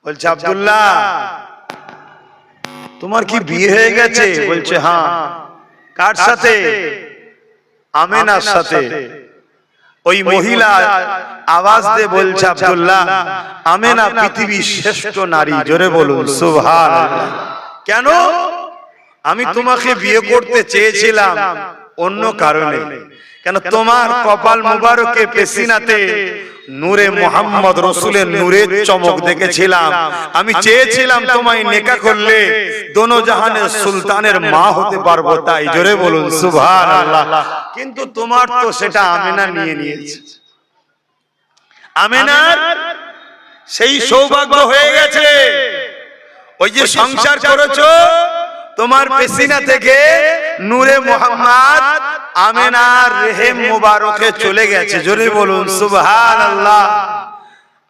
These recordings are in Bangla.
বলছে আব্দুল্লাহ তোমার কি বিয়ে হয়ে গেছে? বলছে হ্যাঁ। কার সাথে? আমেনার সাথে। ওই মহিলা আওয়াজ দিয়ে বলছে আব্দুল্লাহ আমেনা পৃথিবীর শ্রেষ্ঠ নারী। জোরে বলুন সুবহানাল্লাহ। কেন? আমি তোমাকে বিয়ে করতে চেয়েছিলাম অন্য কারণে। কেন? তোমার কপাল মুবারকে পেশিনাতে নূরে মুহাম্মদ রাসূলের নূরের চমক দেখেছিলাম। আমি চেয়েছিলাম তোমায় নেকাহ করলে দোনো জাহানের সুলতানের মা হতে পারবো, তাই। জোরে বলুন সুবহানাল্লাহ। কিন্তু তোমার তো সেটা আমেনা নিয়ে নিয়েছে। আমেনার সেই সৌভাগ্য হয়ে গেছে, ওই যে সংসার করেছো তোমার পেশিনা থেকে নূরে মুহাম্মদ আমেনার রেহেম মুবারকে চলে গেছে। জোরে বলুন সুবহানাল্লাহ।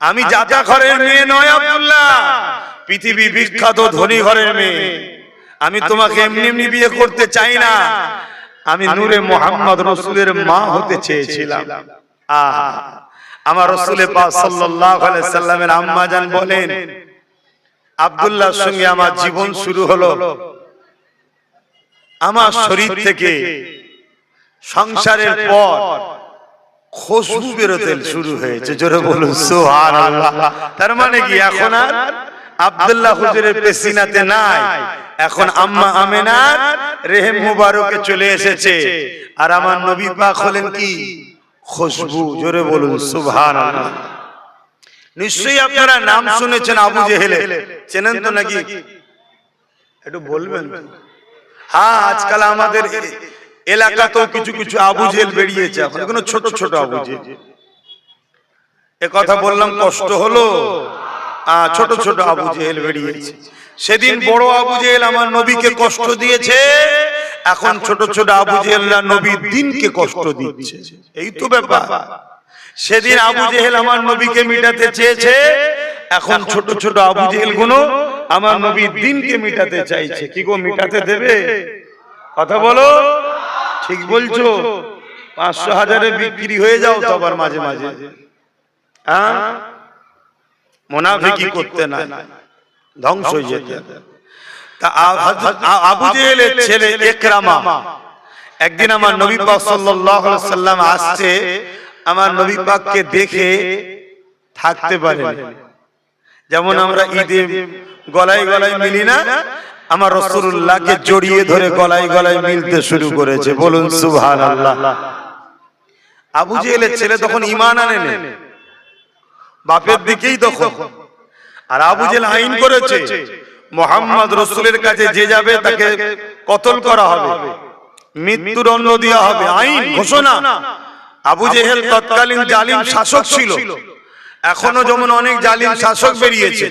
আমি যাতা ঘরের মেয়ে নয় আব্দুল্লাহ, পৃথিবী বিখ্যাত ধনী ঘরের মেয়ে। আমি তোমাকে এমনি এমনি বিয়ে করতে চাই না, আমি নূরে মুহাম্মদ রাসূলের মা হতে চেয়েছিলাম। আমার রাসূল পাক সাল্লাল্লাহু আলাইহি সাল্লামের আম্মা জান বলেন আব্দুল্লাহর সঙ্গে আমার জীবন শুরু হলো। আমার শরীর থেকে সংসারের পর খুশবু বেরোতে শুরু হয়েছে। জোরে বলুন সুবহানাল্লাহ। তার মানে কি এখন আর আব্দুল্লাহ হুজুরের পেশিনাতে নাই, এখন আম্মা আমেনার রেহেম মুবারকে চলে এসেছে। আর আমার নবী পাক হলেন কি? খুশবু। জোরে বলুন সুবহানাল্লাহ। নিশ্চয়ই আপনারা নাম শুনেছেন আবু জেহেলের, চেনেন তো নাকি? একটু বলবেন। হ্যাঁ, আজকাল আমাদের এলাকাতেও কিছু কিছু আবু জেহেল বেরিয়েছে, এখন কোনো ছোট ছোট আবু জেহেল। এ কথা বললাম কষ্ট হলো? ছোট ছোট আবু জেহেল বেরিয়েছে। সেদিন বড় আবু জেহেল আমার নবীকে কষ্ট দিয়েছে, এখন ছোট ছোট আবু জেহেলরা নবীর দ্বীনকে কষ্ট দিচ্ছে। এই তো ব্যাপার। সেদিন আবু জেহেল আমার নবীকে মিটাতে চেয়েছে, এখন ছোট ছোট আবু জেহেল গুলো আমার নবীর দ্বীনকে মিটাতে চাইছে। কি গো, মিটাতে দেবে? কথা বলো, ঠিক বলছো? 500,000-এ বিক্রি হয়ে যাও তো আবার মাঝে মাঝে। মুনাফিকি করতে না, ধ্বংস হয়ে যেতে। তা আবু জেহেলের ছেলে ইকরামা একদিন আমার নবী পাক সাল্লাল্লাহু আলাইহি সাল্লাম আসছে, আমার নবী পাককে দেখে থাকতে পারেন। যেমন আমরা ঈদে গলায় গলায় মিলি না, আমার রাসূলুল্লাহকে জড়িয়ে ধরে গলায় গলায় মিলতে শুরু করেছে। বলুন সুবহানাল্লাহ। আবু জেহেলের ছেলে তখন ঈমান আনেনি, বাপের দিকেই তখন। আর আবু জেহেল আইন করেছে মুহাম্মদ রাসূলের কাছে যে যাবে তাকে কতল করা হবে, মৃত্যুদণ্ড দেওয়া হবে, আইন ঘোষণা। আবু জেহেল তৎকালীন জালিম শাসক ছিল। এখনো যেমন অনেক জালিম শাসক বেরিয়েছে,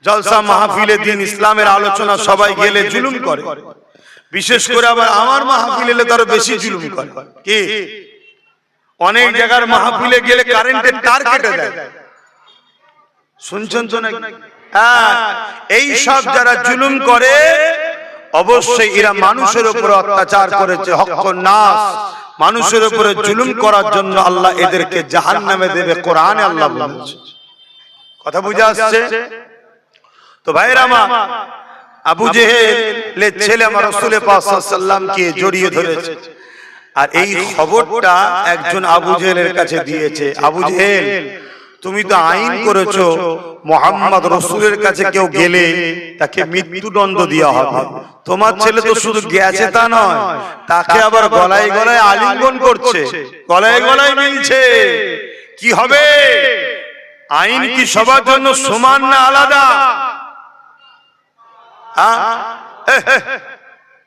জলসা মাহফিলে দিন ইসলামের আলোচনা সবাই গেলে জুলুম করে। বিশেষ করে আবার আমার মাহফিলে এলে তারা বেশি জুলুম করে। কি অনেক জায়গার মাহফিলে গেলে কারেন্টের তার কেটে দেয়, শুনছেন তো নাকি? এই সব যারা জুলুম করে অবশ্যই এরা মানুষের উপর অত্যাচার করেছে। হক্কুন নাস, মানুষের উপরে জুলুম করার জন্য আল্লাহ এদেরকে জাহান্নামে দেবে, কোরআনে আল্লাহ বলেছে। কথা বুঝে আসছে তো ভাইরা? আমার আবু জেহেলের ছেলে আমার রাসূল পাক সাল্লাল্লাহু আলাইহি সাল্লামকে জড়িয়ে ধরেছে। আর এই খবরটা একজন আবু জেহেলের কাছে দিয়েছে। আবু জেহেল, তুমি তো আইন করেছো মুহাম্মদ রাসূলের কাছে কেউ গেলে তাকে মৃত্যুদণ্ড দেওয়া হবে। তোমার ছেলে তো শুধু গেছে তা নয়, তাকে আবার গলায় গলায় আলিঙ্গন করছে, গলায় গলায় মিলছে। কি হবে? আইন কি সবার জন্য সমান না আলাদা?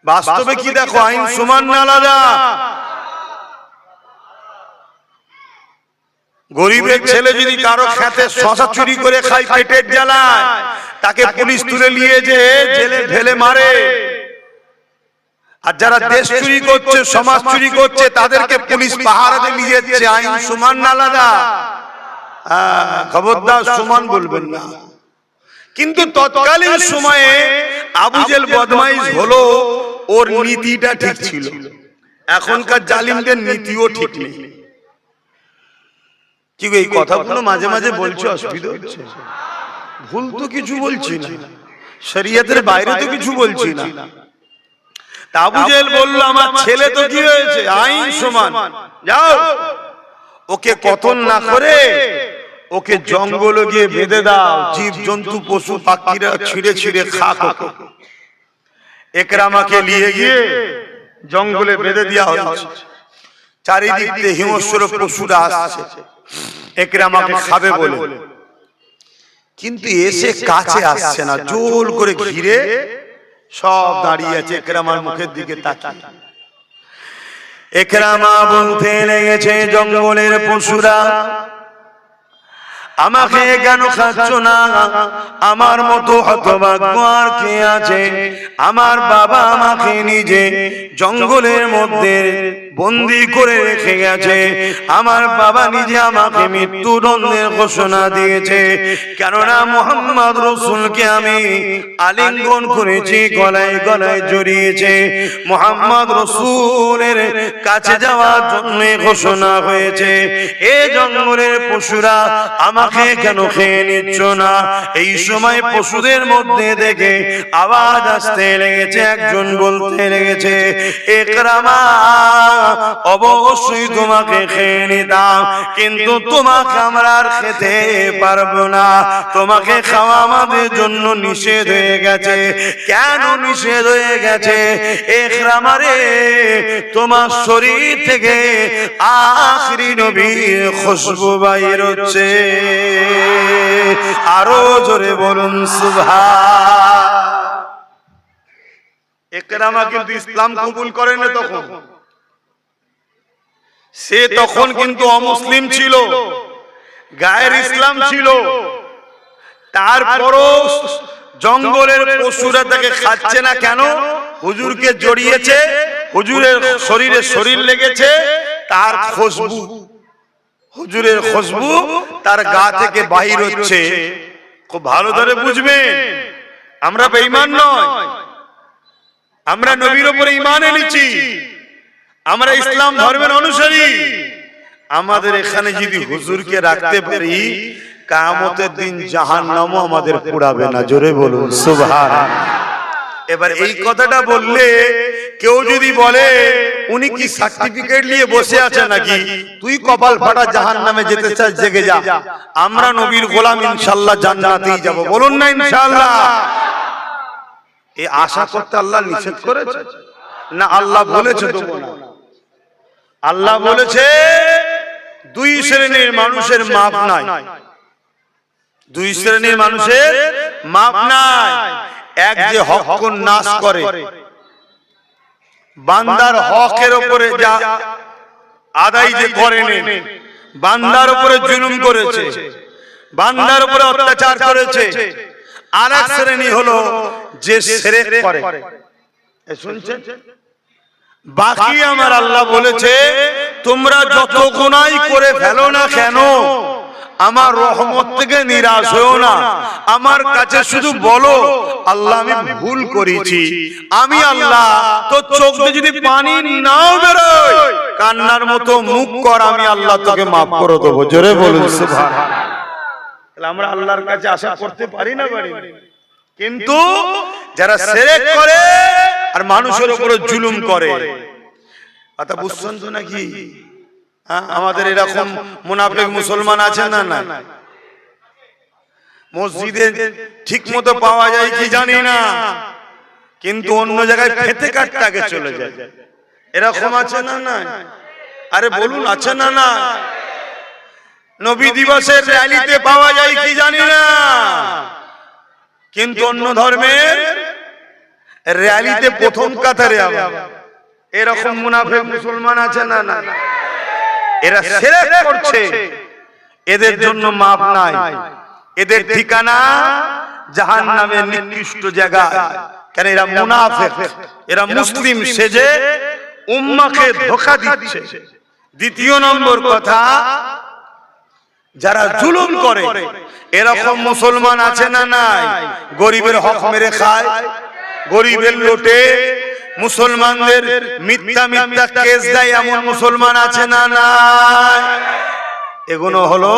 বাস্তবে কি দেখো, আইন সমান না আলাদা? গরিবের ছেলে যদি কারো খেতে শশা চুরি করে খায়, পেটের জ্বালায়, তাকে পুলিশ তুলে নিয়ে যে জেলে ফেলে মারে। আর যারা দেশ চুরি করছে, সমাজ চুরি করছে, তাদেরকে পুলিশ পাহারা দিয়ে নিয়ে যাচ্ছে। আইন সমান না আলাদা? খবরদার সমান বলবেন না। কিন্তু তৎকালীন সময়ে আবু জেহেল বদমাইশ হলো, ওর নীতিটা ঠিক ছিল। এখনকার জালিমদের নীতিও ঠিক নেই। কি এই কথাগুলো মাঝে মাঝে বলছো, অসুবিধা হচ্ছে? ভুল তো কিছু বলছি না, শরীয়তের বাইরে তো কিছু বলছি না। আবু জেহেল বলল আমার ছেলে তো কি হয়েছে, আইন সমান, যাও ওকে কতল না করে ওকে জঙ্গলে গিয়ে বেঁধে দাও, জীব জন্তু পশু পাখিরা ছিঁড়ে ছিঁড়ে খাক। একরামাকে নিয়ে গিয়ে জঙ্গলে বেঁধে দেওয়া হয়েছে। চারিদিক থেকে হিংস্র পশুরা আসছে একরামাকে খাবে বলে, কিন্তু এসে কাছে আসছে না, জোর করে ঘিরে সব দাঁড়িয়ে আছে একরামার মুখের দিকে তাকিয়ে। একরামা বলতে লেগেছে, জঙ্গলের পশুরা আমাকে কেন খাচ্ছ না? আমার মতো হতভাগ্য আর কে আছে? আমার বাবা আমাকে নিজে জঙ্গলের মধ্যে বন্দি করে রেখে গেছে, আমার বাবা নিজে আমাকে মৃত্যুদণ্ডের ঘোষণা দিয়েছে, কেননা মুহাম্মদ রাসূলকে আমি আলিঙ্গন করেছি, গলায় গলায় জড়িয়েছে, মুহাম্মদ রাসূলের কাছে যাওয়ার জন্য ঘোষণা হয়েছে। এই জঙ্গলের পশুরা আমাকে কেন খেয়ে নিচ্ছ না? এই সময় পশুদের মধ্যে থেকে আওয়াজ আসতে লেগেছে, একজন বলতে লেগেছে, একরামা অবশ্যই তোমাকে খেয়ে নিতাম, কিন্তু তোমাকে আমরা আর খেতে পারবো না, তোমাকে খাওয়া আমাদের জন্য নিষেধ হয়ে গেছে। কেন নিষেধ হয়ে গেছে? একরামা রে, তোমার শরীর থেকে আখরি নবীর খুশবু বাইর হচ্ছে। আরো জোরে বলুন সুবহান। একরামা কিন্তু ইসলাম কবুল করেন না তখন, সে তখন কিন্তু অমুসলিম ছিল, গায়ের ইসলাম ছিল। তারপরও জঙ্গলের পশুরা তাকে খাচ্ছে না কেন? হুজুরকে জড়িয়েছে, হুজুরের শরীরে শরীর লেগেছে, তার খুশবু, হুজুরের খুশবু তার গা থেকে বাহির হচ্ছে। খুব ভালো করে বুঝবেন, আমরা বেঈমান নয়, আমরা নবীর উপরে ঈমান এনেছি, আমরা ইসলাম ধর্মের অনুসারী। আমাদের এখানে যদি হুজুরকে রাখতে পারি, কিয়ামতের দিন জাহান্নামও আমাদের পোড়াবে না। জোরে বলুন সুবহানাল্লাহ। এবার এই কথাটা বললে কেউ যদি বলে উনি কি সার্টিফিকেট নিয়ে বসে আছে নাকি, তুই কপাল ফাটা জাহান্নামে যেতে চাস, জেগে যা, আমরা নবীর গোলাম, ইনশাআল্লাহ জান্নাতেই যাব। বলুন না ইনশাআল্লাহ। এই আশা করতে আল্লাহ নিষেধ করেছে না? আল্লাহ বলেছে দেবো না। আল্লাহ বলেছে দুই শ্রেণীর মানুষের মাপ নাই, দুই শ্রেণীর মানুষের মাপ নাই। এক যে হক নাশ করে, বান্দার হকের উপরে যা আদায় যে করেনি, বান্দার উপরে জুলুম করেছে, বান্দার উপরে অত্যাচার করেছে। আর এক শ্রেণী হলো যে শিরক করে। শুনছেন? বাকি আমার আল্লাহ বলেছে তোমরা যত গুনাহ করে ফেলো না কেন, আমার রহমত থেকে নিরাশ হও না, আমার কাছে শুধু বলো আল্লাহ আমি ভুল করেছি। আমি আল্লাহ তোর চোখ দিয়ে যদি পানি নাও বেরোয়, কান্নার মতো মুখ কর, আমি আল্লাহ তোকে মাফ করে দেবো। জোরে বলুন সুবহানাল্লাহ। তাহলে আমরা আল্লাহর কাছে আশা করতে পারি না? পারি। কিন্তু যারা শিরক করে আর মানুষের উপরে জুলুম করে, কথা বুঝছেন তো নাকি? আমাদের এরকম মুনাফিক মুসলমান আছে না? না, মসজিদে ঠিক মতো পাওয়া যায় কি জানি না, কিন্তু অন্য জায়গায় খেতে কাটতে আগে চলে যায়। এরকম আছে না? না, আরে বলুন আছে না? না, নবী দিবসের র্যালিতে পাওয়া যায় কি জানি না, কিন্তু অন্য ধর্মের র্যালিতে প্রথম কাতারে আবার। এরকম মুনাফিক মুসলমান আছে না? না, এরা শিরক করছে, এদের জন্য মাপ নাই, এদের ঠিকানা জাহান্নামের নিকৃষ্ট জায়গা। কেন? এরা মুনাফিক, এরা মুসলিম সেজে উম্মাহকে ধোঁকা দিচ্ছে। দ্বিতীয় নম্বর কথা, যারা জুলুম করে, এরকম মুসলমান আছে না? নাই। গরিবের হক মেরে খায়, গরিবের লোটে, মুসলমানদের মিথ্যা মিথ্যা কেস দেয়, এমন মুসলমান আছে না? নাই। এগুলো হলো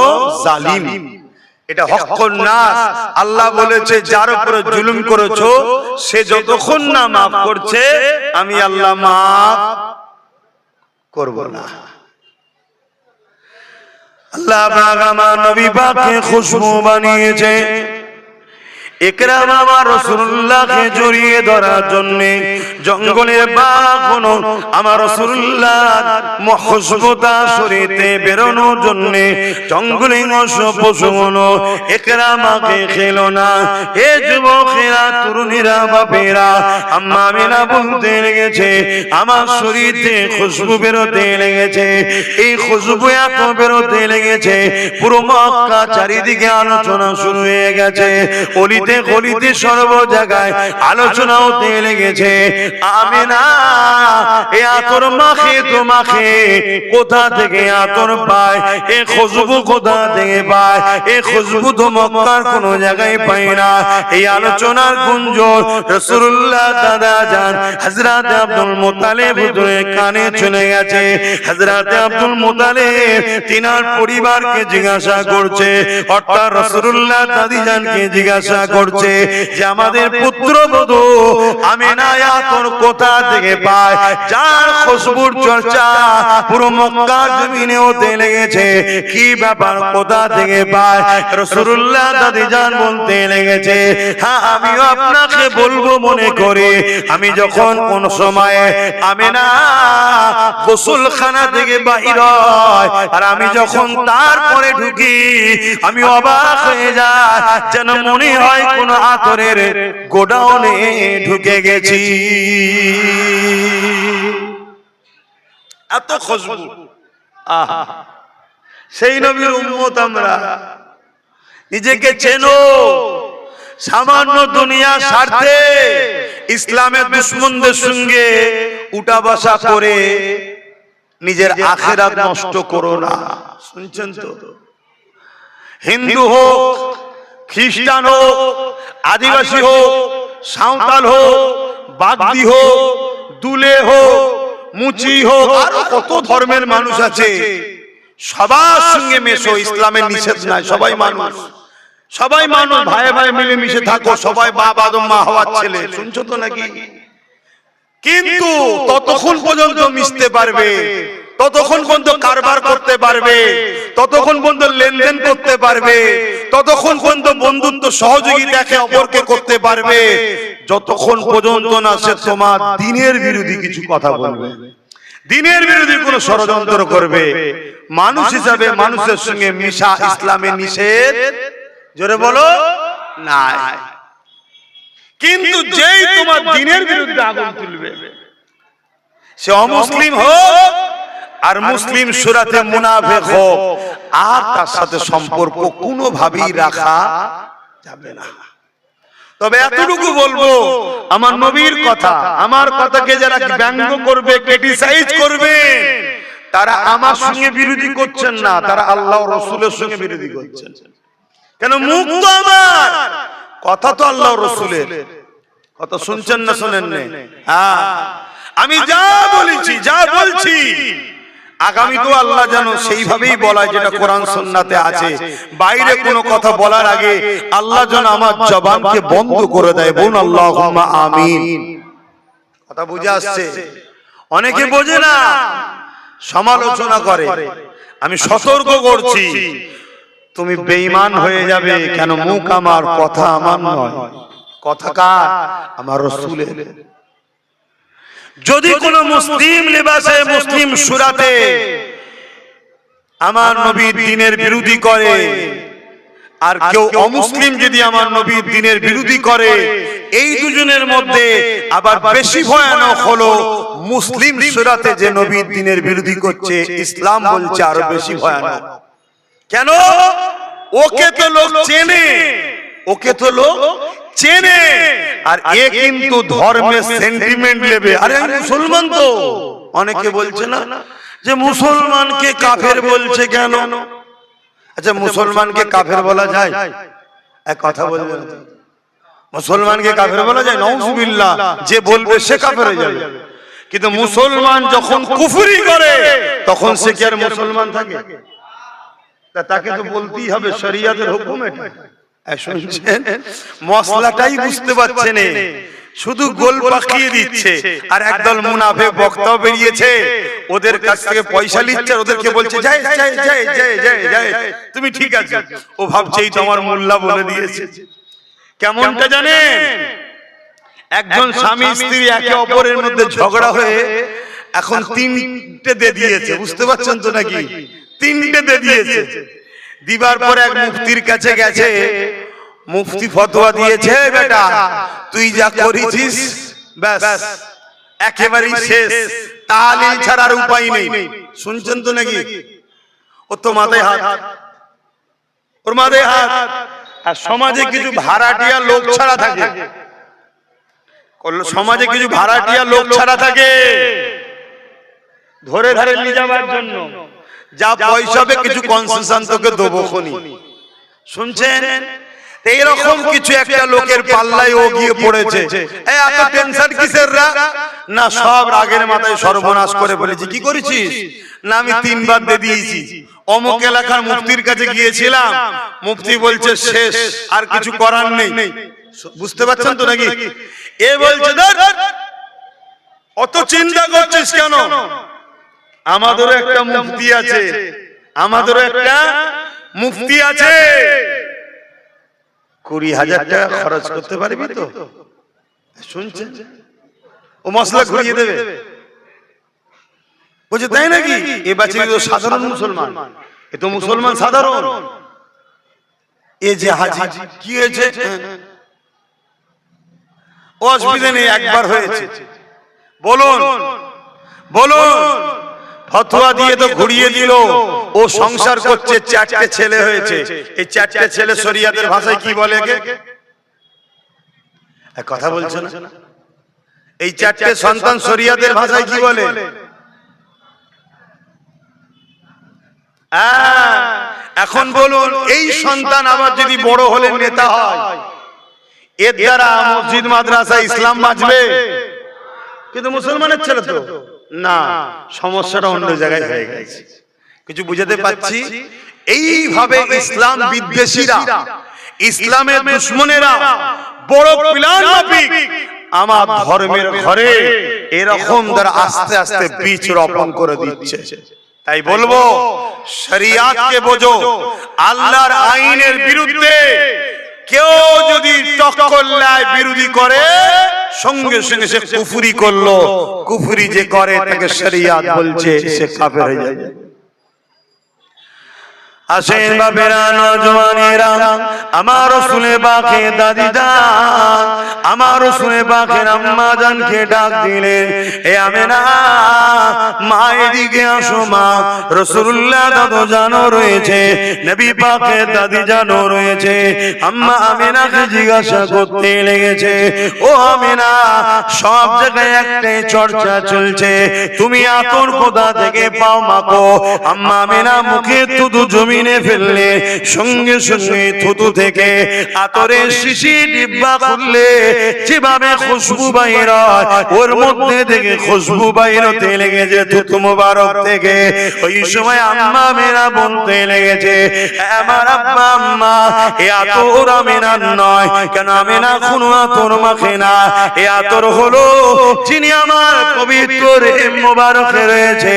জালিম, এটা হক্কুন নাস। আল্লাহ বলেছে যার উপরে জুলুম করেছো সে যতক্ষণ না মাফ করছে আমি আল্লাহ মাফ করব না। আল্লাহ পাক আমার নবী পাককে খুশবু বানিয়েছে ইকরাম আমার রাসূলুল্লাহকে জড়িয়ে ধরার জন্য জঙ্গলের বাঘগুলো আমার রাসূলুল্লাহর খুশবুটা শরীরে বেরোনোর জন্য জঙ্গলে পশুগুলো ইকরামকে খেলো না। এ যুবকেরা তরুণীরা বাপেরা আম্মা আমিনা বলতে লেগেছে আমার শরীরে খুশবু বেরোতে লেগেছে। এই খুশবু এত বেরোতে লেগেছে পুরো মক্কা চারিদিকে আলোচনা শুরু হয়ে গেছে। গলিতে গলিতে সর্ব জায়গায় আলোচনা হতে লেগেছে আমিনা এ আতর মাখে তো মাখে কোথা থেকে আতর পায়, এ খুশবু কোথা থেকে পায়, এ খুশবু তো মক্কার কোন জায়গায় পায় না। এই আলোচনার গুঞ্জন রাসূলুল্লাহ দাদা জান হযরত আব্দুল মুত্তালিব হুজুরের কানে চলে গেছে। হযরত আব্দুল মুত্তালিব তিনার পরিবারকে জিজ্ঞাসা করছে, অর্থাৎ রাসূলুল্লাহ দাদি জানকে জিজ্ঞাসা করছে যে আমাদের পুত্রবধূ আমিনা আতর কোথা থেকে পায় যার খুশবুর চর্চা পুরো মক্কা জমিনে হতে লেগেছে, কি ব্যাপার কোথা থেকে পায়? রাসূলুল্লাহ দাদি জান বলতে লেগেছে হ্যাঁ আমিও আপনাকে বলবো মনে করে আমি যখন কোন সময়ে আমিনা গোসলখানা থেকে বাইর হয় আর আমি যখন তারপরে ঢুকি আমি অবাক হয়ে যাই, যেন মনে হয় কোন আতরের গোডাউনে ঢুকে গেছি। এত খুশবু। আহা, সেই নবীর উম্মত আমরা। নিজেকে চেনো। সামান্য দুনিয়া স্বার্থে ইসলামের দুশমনদের সঙ্গে উঠা বসা করে নিজের আখিরাত নষ্ট করো না। শুনছেন তো? হিন্দু হোক, খ্রিস্টান হোক, আদিবাসী হোক, সাঁওতাল হোক, বাগদি হোক, দুলে হোক, মুচি হোক, আরো কত ধর্মের মানুষ আছে, সবার সঙ্গে মেশো। ইসলামের নিষেধ নাই, সবাই মানুষ, সবাই মানুষ, ভাই ভাই মিলে মিশে থাকো, সবাই বাপ আদম মা হওয়ার ছেলে। শুনছো তো নাকি? কিন্তু ততক্ষণ পর্যন্ত মিশতে পারবে, ততক্ষণ পর্যন্ত কারবার করতে পারবে, ততক্ষণ পর্যন্ত লেনদেন করতে পারবে, ততক্ষণ পর্যন্ত বন্ধুত্ব সহযোগিতা একে অপরকে করতে পারবে, যতক্ষণ পর্যন্ত না সে তোমার দ্বীনের বিরোধী কিছু কথা বলবে, দ্বীনের বিরোধী কোনো ষড়যন্ত্র করবে। মানুষ হিসাবে মানুষের সঙ্গে মিশা ইসলামে নিষেধ, জোরে বলো, নাই। কিন্তু যেই তোমার দ্বীনের বিরুদ্ধে আগুন তুলবে, সে অমুসলিম হোক আর মুসলিম সুরাতে মুনাফিক হোক, আর তার সাথে সম্পর্ক কোনোভাবেই রাখা যাবে না। তবে এতটুকু বলবো, আমার নবীর কথা, আমার কথাকে যারা ব্যঙ্গ করবে, ক্রিটিসাইজ করবে, তারা আমার সঙ্গে বিরোধী করছেন না, তারা আল্লাহ ও রাসূলের সঙ্গে বিরোধী করছেন। কেন? মুখ তো আমার, কথা তো আল্লাহ ও রাসূলের। কথা শুনছেন না শোনেন না? হ্যাঁ, আমি যা বলেছি, যা বলছি, আগামী তো আল্লাহ জানো সেইভাবেই বলা, যেটা কোরআন সুন্নাতে আছে। বাইরে কোনো কথা বলার আগে আল্লাহ যেন আমার জবানকে বন্ধ করে দেয়। বলুন আল্লাহুম্মা আমিন। কথা বুঝে আসছে? অনেকে বোঝে না, সমালোচনা করে। আমি সতর্ক করছি, তুমি বেঈমান হয়ে যাবে। কেন? মুখ আমার, কথা আমার নয়। কথা কার? আমার রাসূলের। যদি কোন মুসলিম লিবাসে, মুসলিম সুরাতে আমার নবীর দ্বীনের বিরোধী করে, আর কেউ অমুসলিম যদি আমার নবীর দ্বীনের বিরোধী করে, এই দুজনের মধ্যে আবার বেশি ভয়ানক হলো মুসলিম সুরাতে যে নবীর দ্বীনের বিরোধী করছে, ইসলাম বলছে আরো বেশি ভয়ানক। কেন? ওকে তো লোক চেনে, ওকে তো লোক চেনে, আর এ কিন্তু ধর্মের সেন্টিমেন্ট নেবে। আরে আমি মুসলমান তো। অনেকে বলছে না যে মুসলমানকে কাফের বলছে কেন? আচ্ছা, মুসলমানকে কাফের বলা যায়? এক কথা বলবেন, মুসলমানকে কাফের বলা যায়? নাউজুবিল্লাহ, যে বলবে সে কাফের হয়ে যাবে। কিন্তু মুসলমান যখন কুফরি করে তখন সে কি আর মুসলমান থাকে? তাকে তো বলতেই হবে শরিয়াতের হুকুম এটা। শুনছেন, মশলাটাই বুঝতে পারছেন, শুধু গোল পাকিয়ে দিচ্ছে। আর একদল মুনাফিক বক্তা বেরিয়েছে, ওদের কাছ থেকে পয়সা নিচ্ছে, ওদেরকে বলছে জয় জয় জয় জয় জয় জয়, তুমি ঠিক আছে। ও ভাবছেই তো আমার মোল্লা বলে দিয়েছে। কেমনটা জানেন, একজন স্বামী স্ত্রী একে অপরের মধ্যে ঝগড়া হয়ে এখন তিনটে দিয়ে দিয়েছে, বুঝতে পারছেন তো নাকি? তিনটে দিয়ে দিয়েছে। দিবার পর এক মুফতির কাছে গেছে, মুফতি ফতোয়া দিয়েছে, বেটা তুই যা করেছিস ব্যাস একেবারেই শেষ, তাহলিল ছাড়ার উপায় নেই। শুনছেন তো নাকি? ও তো মাথায় হাত, ওর মাথায় হাত। আর সমাজে কিছু ভাড়াটিয়া লোক ছাড়া থাকে, সমাজে কিছু ভাড়াটিয়া লোক ছাড়া থাকে, ধরে ধরে নিয়ে যাওয়ার জন্য যা পয়সা হবে কিছু কনসেশন তোকে দেবো খনি। শুনছেন, এইরকম কিছু একটা লোকের পাল্লায় ও গিয়ে পড়েছে। এত টেনশন কিসের না, সব রাগের মাথায় সর্বনাশ করে বলেছি। কি করেছিস না, আমি 3 বার দিয়ে দিয়েছি। অমুক এলাকার মুফতির কাছে গিয়েছিলাম, মুফতি বলছে শেষ, আর কিছু করার নেই। বুঝতে পারছেন তো নাকি? এ বলছে অত চিন্তা করছিস কেন, আমাদেরও একটা মুফতি আছে, আমাদেরও একটা মুফতি আছে, 20,000 টাকা খরচ করতে পারবি তো? শুনছেন, ও মশলা ঘুরিয়ে দেবে। বলছে তাই নাকি? এ বাচ্চা তো সাধারণ মুসলমান, এ তো মুসলমান সাধারণ। এ যে হাজি কি হয়েছে, অসুবিধা নেই, একবার হয়েছে, বলুন বলুন। ফতোয়া দিয়ে তো ঘুরিয়ে দিল। ও সংসার করছে, 4টে ছেলে হয়েছে। এই 4টে ছেলে শরিয়াতের ভাষায় কি বলে? কথা বলছে না? এই 4টে সন্তান শরিয়াতের ভাষায় কি বলে? এখন বলুন, এই সন্তান আবার যদি বড় হলে নেতা হয়, এর দ্বারা মসজিদ মাদ্রাসা ইসলাম বাঁচবে? কিন্তু মুসলমানের ছেলে তো না, সমস্যাটা অন্য জায়গায় হয়ে গেছে। কিছু বুঝাতে পারছি? এইভাবে ইসলাম বিদ্বেষীরা, ইসলামের দুশমনেরা বড় প্ল্যান মাফিক আমার ধর্মের ঘরে এরকম দ্বারা আস্তে আস্তে বীজ রোপণ করে দিচ্ছে। তাই বলবো, শরিয়াতকে বোঝো। আল্লাহর আইনের বিরুদ্ধে কেউ যদি টক্কর দেয়, বিরোধী করে, সঙ্গে সঙ্গে সে কুফরি করলো। কুফরি যে করে তাকে শরিয়াত বলছে, সে কাফের হয়ে যায়। আসেন বাবেরা, নওজওয়ানেরা, আমার রাসূলে পাকে দাদি জান, আমার রাসূলে পাকের আম্মা জানকে ডাক দিলেন, এ আমেনা মা এদিকে আসো মা। রাসূলুল্লাহ দাদু জানো রয়েছে, নবী পাকের দাদি জানো রয়েছে। আম্মা আমেনাকে জিজ্ঞাসা করতে লেগেছে, ও আমেনা, সব জায়গায় একটাই চর্চা চলছে, তুমি আতর কোথা থেকে পাও মাগো? আম্মা আমেনা মুখে থুতু জমিনে ফেললে, সঙ্গে সঙ্গে থুতু থেকে আতরের শিশি ডিব্বা খুললে যেভাবে খুশবু বাইর হয়, ওর মধ্যে থেকে খুশবু বাইর হতে লেগেছে থুতু মোবারক থেকে। ওই সময় আম্মা আমেনা বলতে লেগেছে, আমার আব্বা আম্মা, এ আতর আমেনার নয়। কেন? আমেনা কোনো আতর মাখে না। এ আতর হলো যিনি আমার পবিত্র মোবারকে রয়েছে,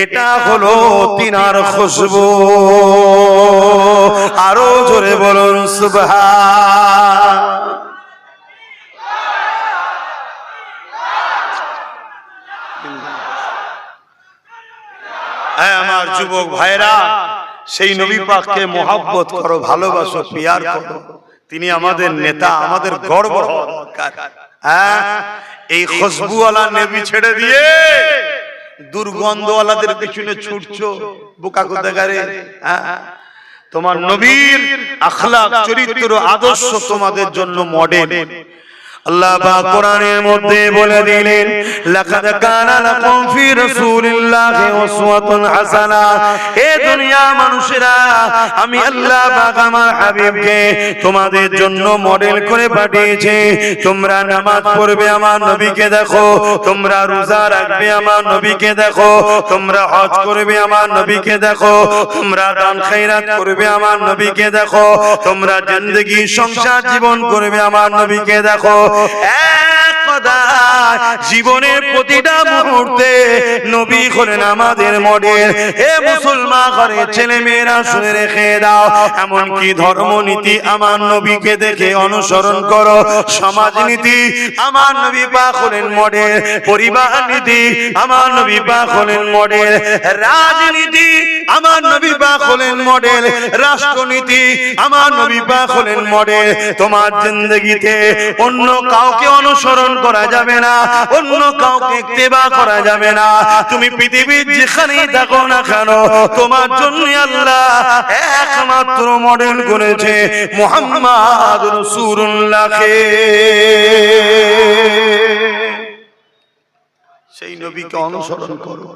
এটা হলো তিনার খুশবু। আরো জোরে বলুন সুবহান। আমার যুবক ভাইরা, সেই নবী পাককে মহব্বত করো, ভালোবাসো, পিয়ার করো। তিনি আমাদের নেতা, আমাদের গর্ব। এই খুশবুওয়ালা নবী ছেড়ে দিয়ে দুর্গন্ধওয়ালাদের পিছনে ছুটছো, বোকা কোথাকারে। তোমার নবীর আখলাক, চরিত্র, আদর্শ তোমাদের জন্য মডেল। আল্লাহ পাক কোরআনের মধ্যে বলে দিলেন, লাকাদ কানা লাকুম ফি রাসূলিল্লাহি উসওয়াতুন হাসানাহ। হে দুনিয়া মানুষেরা, আমি আল্লাহ পাক আমার হাবিবকে তোমাদের জন্য মডেল করে পাঠিয়েছি। তোমরা নামাজ পড়বে আমার নবীকে দেখো, তোমরা রোজা রাখবে আমার নবীকে দেখো, তোমরা হজ করবে আমার নবীকে দেখো, তোমরা দান খয়রাত করবে আমার নবীকে দেখো, তোমরা জিন্দেগি সংসার জীবন করবে আমার নবীকে দেখো। এক কথায় জীবনের প্রতিটা মুহূর্তে নবী হলেন আমাদের মডেল। হে মুসলমান ঘরের ছেলে মেয়েরা শুনে রেখে দাও, এমনকি ধর্মনীতি আমার নবীকে দেখে অনুসরণ করো, সমাজনীতি আমার নবী পাক হলেন মডেল, পরিবার নীতি আমার নবী পাক হলেন মডেল, রাজনীতি আমার নবী পাক হলেন মডেল, রাষ্ট্রনীতি আমার নবী পাক হলেন মডেল। তোমার জিন্দেগিতে অন্য কাউকে অনুসরণ করা যাবে না, অন্য কাউকে ইত্তেবা করা যাবে না। তুমি পৃথিবীর যেখানেই থাকো না কেন, তোমার জন্য আল্লাহ একমাত্র মডেল করেছে মুহাম্মদ রাসূলুল্লাহকে। সেই নবীকে অনুসরণ করো,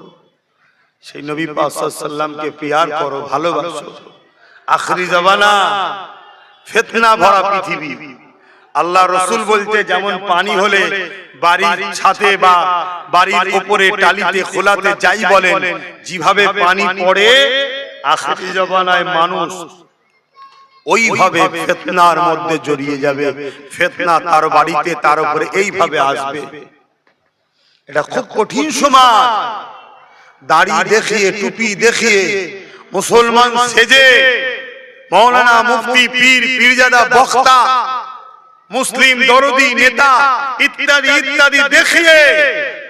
সেই নবী পাক সাল্লাল্লাহু আলাইহি সাল্লামকে প্যার করো, ভালোবাসো। আখরি জামানা ফিতনা ভরা পৃথিবী। আল্লাহ রাসূল বলতে, যেমন পানি হলে বাড়ির ছাদে বা বাড়ির উপরে টালিতে খোলাতে যাই বলেন, যেভাবে পানি পড়ে আখরি জামানায় মানুষ ওইভাবে ফিতনার মধ্যে জড়িয়ে যাবে। ফিতনা তার বাড়িতে তার উপরে এইভাবে আসবে। এটা খুব কঠিন সময়। দাড়ি দেখিয়ে, টুপি দেখিয়ে, মুসলমান সেজে মৌলানা, মুফতি, পীর, পীরজাদা, বক্তা, মুসলিম দরদি, নেতা ইত্যাদি ইত্যাদি দেখিয়ে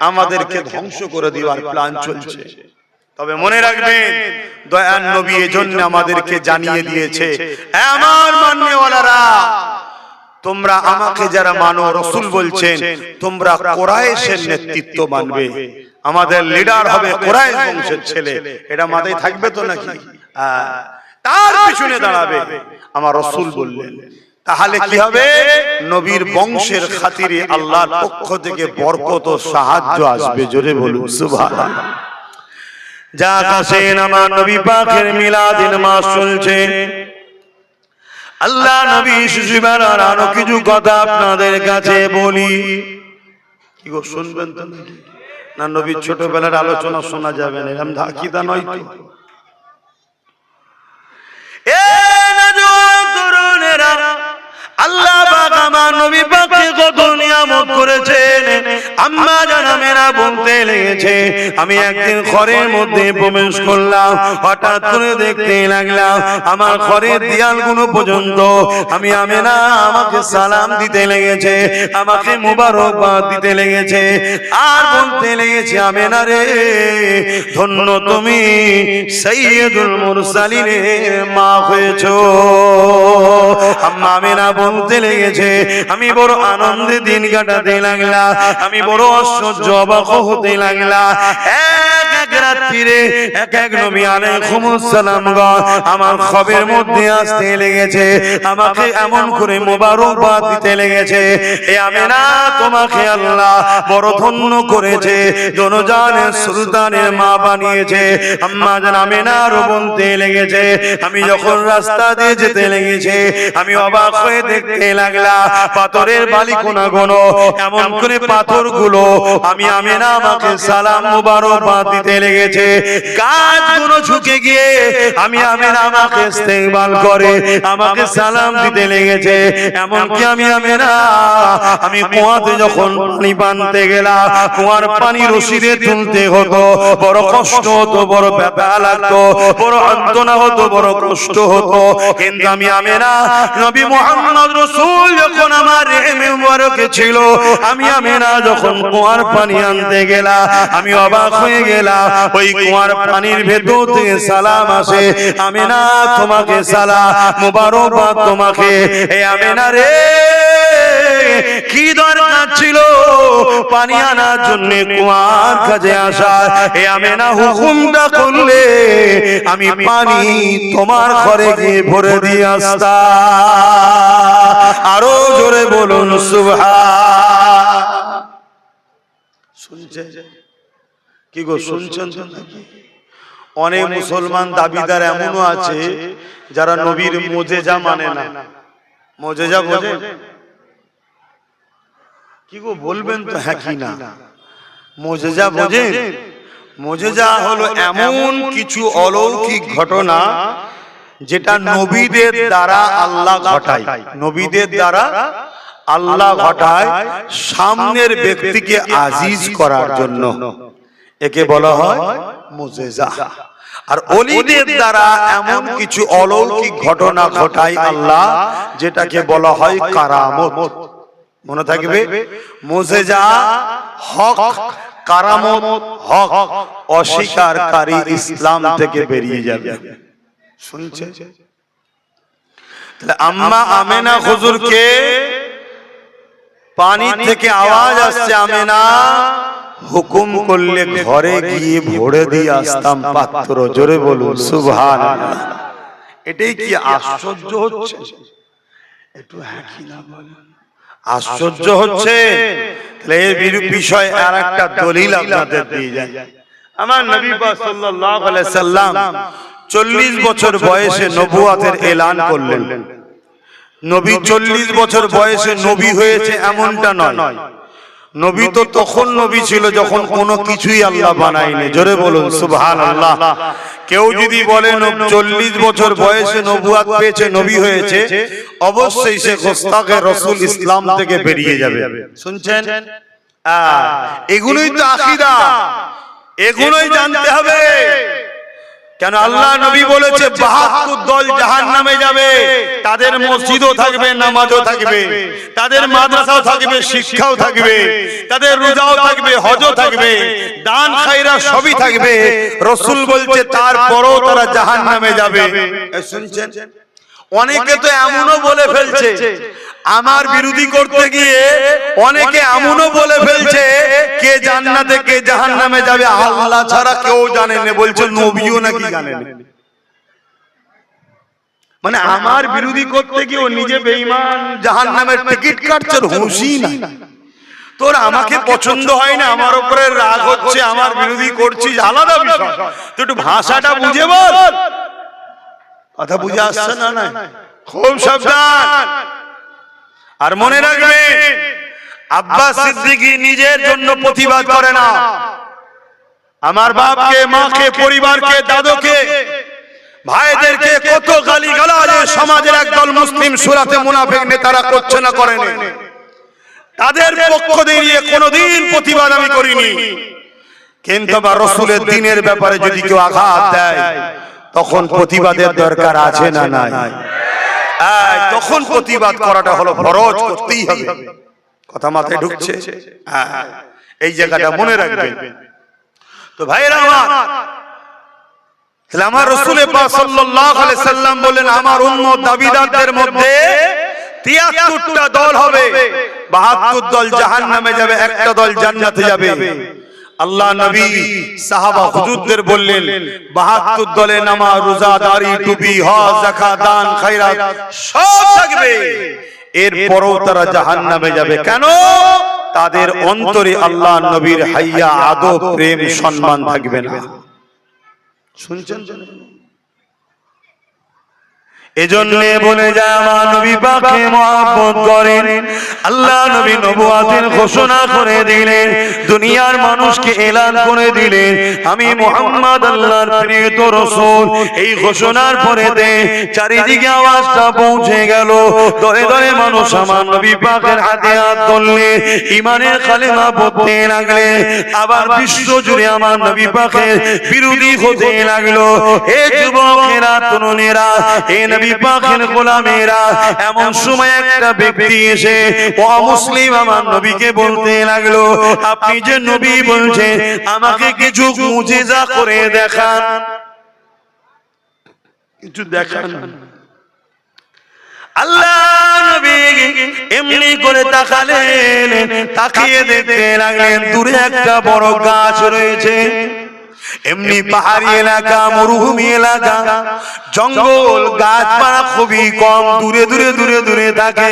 আমাদেরকে ধ্বংস করে দেওয়ার প্ল্যান চলছে। তবে মনে রাখবেন, দয়ার নবী এজন্য আমাদেরকে জানিয়ে দিয়েছে, আমার মাননেওয়ালারা, তোমরা আমাকে যারা মানো, রাসূল বলছেন তোমরা কুরাইশের নেতৃত্ব মানবে, আমাদের লিডার হবে কুরাইশ বংশের ছেলে। এটা মাথায় থাকবে তো নাকি? তার পিছনে দাঁড়াবে আমার রাসূল বললেন। তাহলে কি হবে? নবীর বংশের খাতিরে আল্লাহর পক্ষ থেকে বরকত ও সাহায্য আসবে। জোরে বলুন সুবহানাল্লাহ। যা কাছেন আমার নবী পাকের মিলাদের মাস চলছে। আল্লাহ নবী শিশুবার আরো কিছু কথা আপনাদের কাছে বলি। কি গো, শুনবেন তো না? নবীর ছোটবেলার আলোচনা শোনা যাবে না, এরকম ধাকিদা নয় তো। আল্লাহ পাক আমার নবী পাককে কত নিয়ামত করেছেন। আম্মা জানা মেরা বলতে লেগেছে, আমি একদিন ঘরের মধ্যে প্রবেশ করলাম, হঠাৎ করে দেখতে লাগলাম আমার ঘরের দেয়ালগুলো পর্যন্ত আমি আমেনা আমাকে সালাম দিতে লেগেছে, আমাকে মুবারকবাদ দিতে লেগেছে, আর বলতে লেগেছে, আমেনা রে ধন্য তুমি সাইয়্যিদুল মুরসালিনের মা হয়েছো। আম্মা আমেনা বলতে লেগেছে, আমি বড় আনন্দে দিন কাটাতে লাগলাম, আমি বড় আশ্চর্য অবাক হতে লাগলাম। এক রাত্রিরে এক এক নবী আলাইহিস সালাম আমার খবরের মধ্যে আসতে লেগেছে, আমাকে এমন করে মোবারকবাদ দিতে লেগেছে, এ আমেনা তোমাকে আল্লাহ বড় ধন্য করেছে, দনজানের সুলতানের মা বানিয়েছে। আম্মা জান আমেনারও বলতে লেগেছে, আমি যখন রাস্তা দিয়ে যেতে লেগেছে, আমি অবাক হয়ে দেখতে লাগলাম পাথরের বালিকোনা গুলো, এমন করে পাথরগুলো আমি আমেনা আমাকে সালাম মুবারকবাদ দিতে লেগেছে। গাছগুলো ঝুঁকে গিয়ে আমি আমেনা আমাকে ইস্তেকবাল করে আমাকে সালাম দিতে লেগেছে। এমনকি আমি আমেনা আমি কুয়াতে যখন পানি পানতে গেলাম, কুয়ার পানি রশিদে তুলতে হতো, বড় কষ্ট হতো, বড় ব্যথা লাগতো, বড় যন্ত্রণা হতো, বড় কষ্ট হতো। কিন্তু আমি আমেনা নবী মুহাম্মদ রাসূল যখন আমার রেহেমে মুবারকে ছিল, আমি আমেনা যখন কুয়ার পানি আনতে গেলাম, আমি অবাক হয়ে গেলাম। ওই কুয়ার পানির ভেতর থেকে সালাম আসে, আমেনা তোমাকে সালাম, মুবারকবাদ তোমাকে। এ আমেনা রে, কি দরকার ছিল পানি আনার জন্য কুয়ার কাছে আসা। হে আমেনা হুকুমটা করলে আমি পানি তোমার ঘরে গিয়ে ভরে দিয়ে আসতাম। আরো জোরে বলুন সুবহান। শুনছেন কি গো, শুনছেন তো নাকি? অনেক মুসলমান দাবিদার এমনও আছে যারা নবীর মুজিজা মানে না। মুজিজা বোঝে কি গো, বলবেন তো হ্যাঁ কি না? মুজিজা বোঝে? মুজিজা হলো এমন কিছু অলৌকিক ঘটনা যেটা নবীদের দ্বারা আল্লাহ ঘটায়। নবীদের দ্বারা আল্লাহ ঘটায় সামনের ব্যক্তিকে আজিজ করার জন্য। একে বলা হয় মুজিজা। আর ওলিদের দ্বারা এমন কিছু অলৌকিক ঘটনা ঘটায় আল্লাহ, যেটাকে বলা হয় কারামত। মনে থাকবে, মুজিজা হক, কারামত হক। অস্বীকারী ইসলাম থেকে বেরিয়ে যাবে। শুনছে? তাহলে আম্মা আমেনা হুজুরকে পানি থেকে আওয়াজ আসছে, আমেনা হুকুম করলে ঘরে গিয়ে ভরে দিয়ে আসতাম পাত্র। জোরে বলুন সুবহানাল্লাহ। এটাই কি আশ্চর্য হচ্ছে? একটু হ্যাঁ কি না বলেন? আশ্চর্য হচ্ছে। তাহলে এর বিষয় আর একটা দলিল আপনাদের দিয়ে যায়। আমার নবী পাক সাল্লাল্লাহু আলাইহি সাল্লাম 40 বছর বয়সে নবুয়তের এলান করলেন। নবী 40 বছর বয়সে নবী হয়েছে এমনটা নয়। নবী তো তখন নবী ছিল যখন কোনো কিছুই আল্লাহ বানায়নি। জোরে বলুন সুবহানাল্লাহ। কেউ যদি বলে 40 বছর বয়সে নবুয়ত পেয়েছে, নবী হয়েছে, অবশ্যই সে গোস্তাখে রাসূল ইসলাম থেকে বেরিয়ে যাবে। শুনছেন? এগুলোই তো আকীদা, এগুলোই জানতে হবে। কেন আল্লাহ নবী বলেছে 72 দল জাহান্নামে যাবে। তাদের মসজিদও থাকবে, নামাজও থাকবে, তাদের মাদ্রাসাও থাকবে, শিক্ষাও থাকবে, তাদের রোজাও থাকবে, হজও থাকবে, দান খায়রা সবই থাকবে। রাসূল বলছে তারপরও তারা জাহান্নামে যাবে। শুনছেন? অনেকে তো এমনও বলে ফেলছে, আমার বিরোধী করতে গিয়ে অনেকে এমনও বলে ফেলছে কে জান্নাতে কে জাহান্নামে যাবে আল্লাহ ছাড়া কেউ জানে না। বলছে নবীও নাকি জানেন। মানে আমার বিরোধী করতে গিয়ে ও নিজে বেঈমান, জাহান্নামের টিকিট কাটছে, হুঁশই নাই। তোর আমাকে পছন্দ হয় না, আমার উপরে রাগ হচ্ছে, আমার বিরোধী করছিস, আলাদা বিষয়। তুই একটু ভাষাটা বুঝে বল। কথা বুঝে আসছে না? না, খুব সাবধান। আর মনে রাখবেন, আব্বাস সিদ্দিকী নিজের জন্য প্রতিবাদ করে না। আমার বাপকে, মাকে, পরিবারকে, দাদুকে, ভাইদেরকে কত গালিগালাজ সমাজের একদল মুসলিম সুরাতে মুনাফিক নেতারা করছে না, করেনি। তাদের পক্ষ দিয়ে কোনোদিন প্রতিবাদ আমি করিনি। কিন্তু আবার রাসূলের দ্বীনের ব্যাপারে যদি কেউ আঘাত দেয়, তখন প্রতিবাদের দরকার আছে না নাই? তখন প্রতিবাদ করাটা হলো ফরজ, করতেই হবে। কথা মাথায় ঢুকছে? এই জায়গাটা মনে রাখবেন। তো ভাইরা আমার, তাহলে আমার রাসূল পাক সাল্লাল্লাহু আলাইহি সাল্লাম বলেন, আমার উম্মত দাবিদারদের মধ্যে 73টা দল হবে, 72 দল জাহান্নামে যাবে, একটা দল জান্নাতে যাবে। আল্লাহ নবী সাহাবা হুজুরদের বললেন 72 দলে নামাজ, রোজা, দাড়ি, টুপি, হজ, যাকাত, দান, খায়রাত সব থাকবে। এরপরও তারা জাহান্নামে যাবে। কেন? তাদের অন্তরে আল্লাহ নবীর হাইয়া, আদব, প্রেম, সম্মান থাকবে না। শুনছেন? এজন্য বলে যায় আমার নবী পাককে মহব্বত করেন। আল্লাহ নবী নবুয়তের ঘোষণা করে দিলেন, দুনিয়ার মানুষকে এলান করে দিলেন, আমি মুহাম্মদ আল্লাহর প্রিয় রাসূল। এই ঘোষণার পরেতে চারিদিকে আওয়াজটা পৌঁছে গেল। দলে দলে মানুষ আমার নবী পাকের হাতে হাত ধরলে ঈমানের কালেমা পড়তে লাগলে। আবার বিশ্ব জুড়ে আমার নবী পাকের বিরোধী হতে লাগলো। হে যুবকেরা, তরুণেরা, হে নবী পাকের গোলামেরা, এমন সময় একটা ব্যক্তি এসে অমুসলিম আমার নবীকে বলতে লাগলো, আপনি যে নবী বলছেন, আমাকে কিছু মুজিজা করে দেখান, কিছু দেখান। আল্লাহ নবী এমনি করে তাকালেন, তাকিয়ে দেখতে লাগলেন দূরে একটা বড় গাছ রয়েছে। এমনি পাহাড়ি এলাকা, মরুভূমি এলাকা, জঙ্গল, গাছপালা খুবই কম, দূরে দূরে দূরে দূরে থাকে।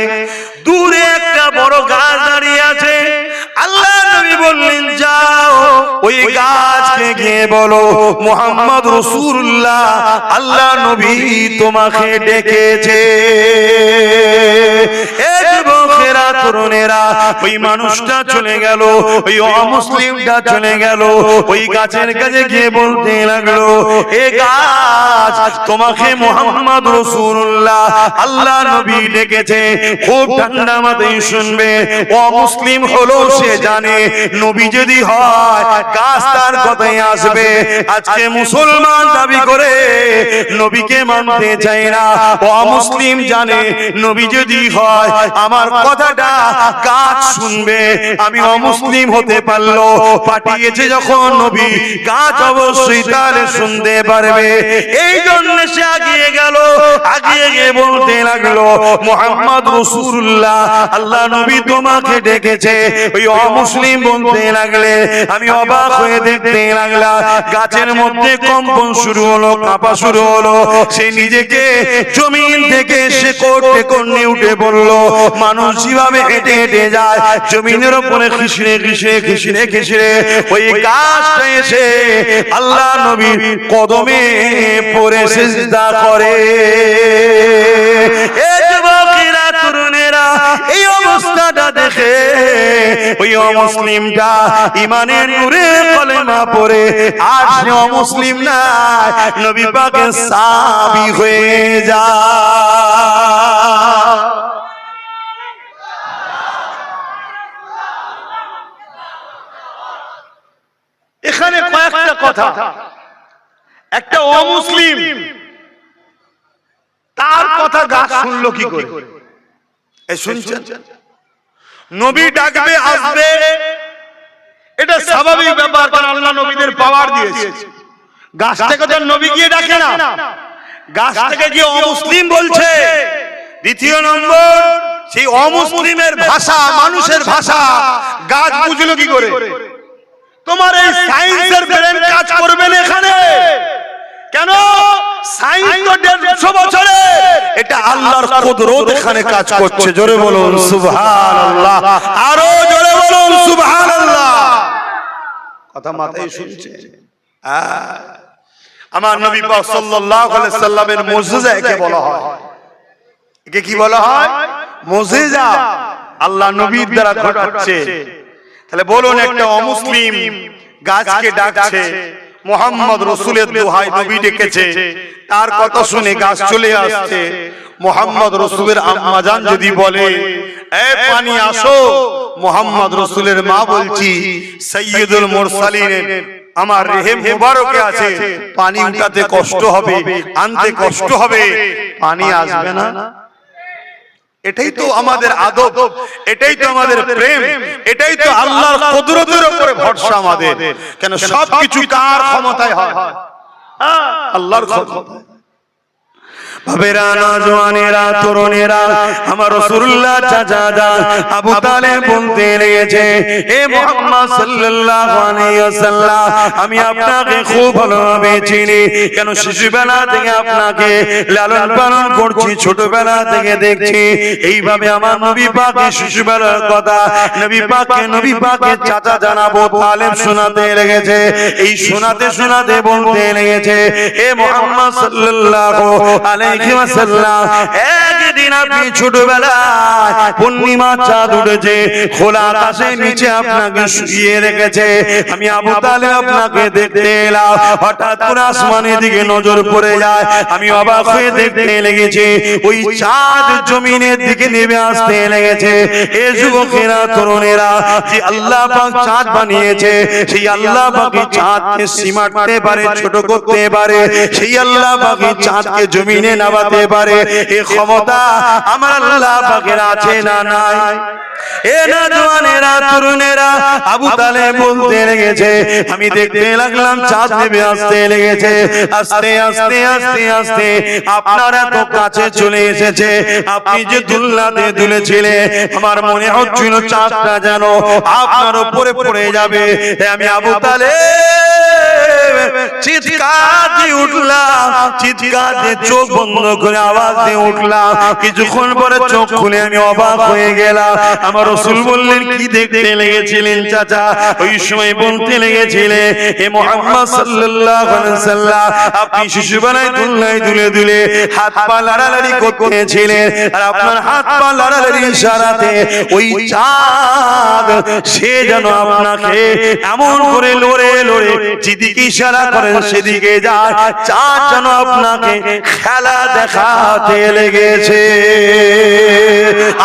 দূরে একটা বড় গাছ দাঁড়িয়ে আছে। আল্লাহ নবী বললেন, যাও ওই গাছকে গিয়ে বলো মুহাম্মদ রাসূলুল্লাহ আল্লাহ নবী তোমাকে ডেকেছে। যুবকেরা, তরুণেরা, ওই মানুষটা চলে গেল, ওই অমুসলিমটা চলে গেল, ওই গাছের কাছে গিয়ে বলতে লাগলো, এ গাছ তোমাকে মুহাম্মদ রাসূলুল্লাহ আল্লাহ নবী ডেকেছে। খুব ঠান্ডা মাথায় শুনবে, অমুসলিম হলো সে জানে নবী যদি হয় গাছ তার কথাই আসবে। আজকে মুসলমান দাবি করে নবীকে মানতে চায় না, অমুসলিম জানে নবী যদি হয় আমার কথাটা গাছ শুনবে। আমি অমুসলিম হতে পারলো, পাঠিয়েছে যখন নবী, গাছ অবশ্যই তাহলে শুনতে পারবে। এই জন্য সে আগিয়ে গেল, আগিয়ে গিয়ে বলতে লাগলো, মুহাম্মদ রাসূলুল্লাহ আল্লাহ নবী তোমাকে ডেকেছে। ওই অমুসলিম বলতে লাগলে, আমি অবাক হয়ে দেখতে লাগলাম গাছের মধ্যে কম্পন শুরু হলো, কাঁপা শুরু হলো। সে নিজেকে জমিন থেকে শেকড় টেকড় নিয়ে উঠে পড়লো। মানুষ যেভাবে হেঁটে হেঁটে যায় জমিনের উপরে খিসড়ে খিসড়ে খিসড়ে খিসড়ে ওই গাছটা এসে আল্লাহ নবীর কদমে পড়ে সিজদা করে। এই যুবকেরা, তরুণেরা, এই অবস্থাটা দেখে ওই অমুসলিমটা ইমানের নূরে কলেমা পড়ে আর সে অমুসলিম না, নবী পাকের সাহাবী হয়ে যায়। এখানে কয়েকটা কথা। একটা অমুসলিম, তার কথা গাছ শুনলো কি করে? এই শুনছেন, নবী ডাকবে, আসবে, এটা স্বাভাবিক ব্যাপার, কারণ আল্লাহ নবীদের পাওয়ার দিয়েছে। গাছ থেকে তো নবী গিয়ে ডাকে না, গাছ থেকে গিয়ে অমুসলিম বলছে। দ্বিতীয় নম্বর, সেই অমুসলিমের ভাষা, মানুষের ভাষা গাছ বুঝলো কি করে? তোমার এই সায়েন্সের ব্রেন কাজ করবে না এখানে। কেন? সায়েন্স তো 150 বছরে, এটা আল্লাহর কুদরত এখানে কাজ করছে। জোরে বলুন সুবহানাল্লাহ, আরো জোরে বলুন সুবহানাল্লাহ। কথা মাথায় শুনছে? আমার নবী পাক সাল্লাল্লাহু আলাইহি সাল্লামের মুজিজা একে বলা হয়। একে কি বলা হয়? মুজিজা। আল্লাহ নবীর দ্বারা ঘটাচ্ছে। তাহলে বলুন, একটা অমুসলিম গাছকে ডাকছে, মুহাম্মদ রাসূলের দোহাই নবী ডেকেছে, তার কথা শুনে গাছ চলে আসছে। মুহাম্মদ রাসূলের আম্মা জান যদি বলে, এ পানি আসো, মুহাম্মদ রাসূলের মা বলছি সাইয়্যিদুল মুরসালিন আমার রেহেম মুবারকে আছে, পানি উঠাতে কষ্ট হবে, আনতে কষ্ট হবে, পানি আসবে না। এটাই তো আমাদের আদব, এটাই তো আমাদের প্রেম, এটাই তো আল্লাহর কুদরতের উপরে ভরসা আমাদের। কেন সবকিছু কার ক্ষমতায় হয়? আল্লাহর ক্ষমতায়। ভাবেরা, নওজওয়ানেরা, তরুণেরা, আমার রাসূলুল্লাহ চাচা আবু তালেব বলতে লেগেছে, হে মুহাম্মদ সাল্লাল্লাহু আলাইহি ওয়াসাল্লাম, আমি আপনাকে খুব ভালোভাবে চিনি। কেন শিশুবেলা থেকে আপনাকে লালন পালন করছি, ছোটবেলা থেকে দেখছি। এইভাবে আমার নবী পাকের শিশুবেলার কথা নবী পাকের চাচা জানাবো তালেব শোনাতে লেগেছে। এই শোনাতে শোনাতে বলতে লেগেছে, হে মুহাম্মদ সাল্লাল্লাহু আলাইহি একদিন আপনি ছোটবেলায় পূর্ণিমা চাঁদ উঠেছে, খোলা আকাশের নিচে আপনাকে শুইয়ে রেখেছে। আমি আবু তালেব আপনাকে দেখতে এলাম, হঠাৎ করে আসমানের দিকে নজর পড়ে যায়। আমি অবাক হয়ে দেখতে লেগেছি, ওই চাঁদ জমিনের দিকে নেমে আসতে লেগেছে। এ যুবকেরা, তরুণেরা, যে আল্লাহ পাক চাঁদ বানিয়েছে, সেই আল্লাহ পাক চাঁদকে সীমাটতে পারে, ছোট করতে পারে। সেই আল্লাহ পাক চাঁদকে জমিনে নামাতে পারে এই ক্ষমতা আমার আল্লাহ পাকের আছে না নাই? এ না জওয়ানেরা তরুণেরা, আবু তালেব বলতে লেগেছে, আমি দেখতে লাগলাম চাঁদ নেমে আসতে লেগেছে, আস্তে আস্তে আস্তে আস্তে আপনার এত কাছে চলে এসেছে। আপনি যে দুলনাতে দুলেছিলেন, আমার মনে হচ্ছিল চাঁদটা যেন আপনার উপরে পড়ে যাবে। আমি আবু তালেব চিৎকার দিয়ে উঠলাম, চিৎকার দিয়ে চোখ বন্ধ করে আওয়াজ দিয়ে উঠলাম। কিছুক্ষণ পরে চোখ খুলে আমি অবাক হয়ে গেলাম। আমার রাসূল বললেন, কি দেখতে লেগেছিলেন চাচা? ওই সময় বলতে লেগেছিলেন, হে মুহাম্মদ সাল্লাল্লাহু আলাইহি সাল্লাম, আপনি শিশুবেলায় দুলনায় দুলে দুলে হাত পা লাড়ালাড়ি করতেছিলেন, আর আপনার হাত পা লাড়ালাড়ির ইশারাতে ওই চাঁদ সে যেন আপনাকে এমন করে লড়ে লড়ে যেদিকে ইশারা করেন সেদিকে যায়। চাঁদ যেন আপনাকে খেলা দেখাতে লেগেছে।